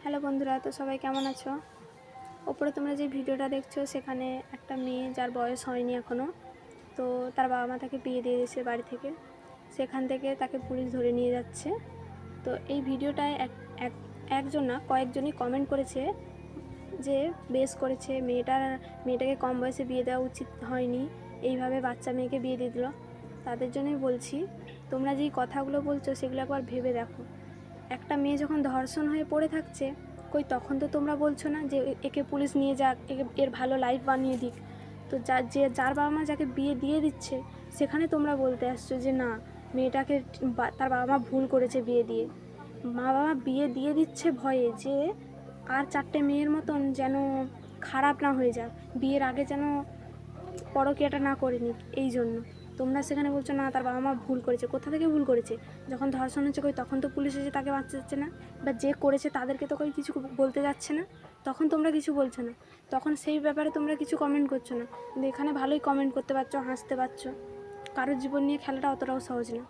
Hello বন্ধুরা, তো সবাই কেমন আছো? ওপরে তোমরা যে ভিডিওটা দেখছো সেখানে একটা মেয়ে যার বয়স হয়নি এখনও, তো তার বাবা মা তাকে বিয়ে দিয়ে দিয়েছে বাড়ি থেকে। সেখান থেকে তাকে পুলিশ ধরে নিয়ে যাচ্ছে। তো এই ভিডিওটায় একজন না কয়েকজনই কমেন্ট করেছে যে বেশ করেছে, মেয়েটাকে কম বয়সে বিয়ে দেওয়া উচিত হয়নি, এইভাবে বাচ্চা মেয়েকে বিয়ে দিয়ে দিল। তাদের জন্যই বলছি, তোমরা যেই কথাগুলো বলছো সেগুলো একবার ভেবে দেখো। একটা মেয়ে যখন ধর্ষণ হয়ে পড়ে থাকছে, কই তখন তো তোমরা বলছো না যে একে পুলিশ নিয়ে যাক, এর ভালো লাইফ বানিয়ে দিক। তো যার বাবা মা যাকে বিয়ে দিয়ে দিচ্ছে, সেখানে তোমরা বলতে আসছো যে না, মেয়েটাকে তার বাবা মা ভুল করেছে বিয়ে দিয়ে। মা বাবা বিয়ে দিয়ে দিচ্ছে ভয়ে যে আর 4টে মেয়ের মতন যেন খারাপ না হয়ে যাক, বিয়ের আগে যেন পরকীয়াটা না করে নিক। এই জন্য তোমরা সেখানে বলছো না, তার বাবা মা ভুল করেছে। কোথা থেকে ভুল করেছে? যখন ধর্ষণ হচ্ছে কই তখন তো পুলিশ এসে তাকে বাঁচতে যাচ্ছে না, বা যে করেছে তাদেরকে তো কই কিছু বলতে যাচ্ছে না। তখন তোমরা কিছু বলছো না, তখন সেই ব্যাপারে তোমরা কিছু কমেন্ট করছো না। কিন্তু এখানে ভালোই কমেন্ট করতে পারছো, হাসতে পারছো। কারোর জীবন নিয়ে খেলাটা অতটাও সহজ না।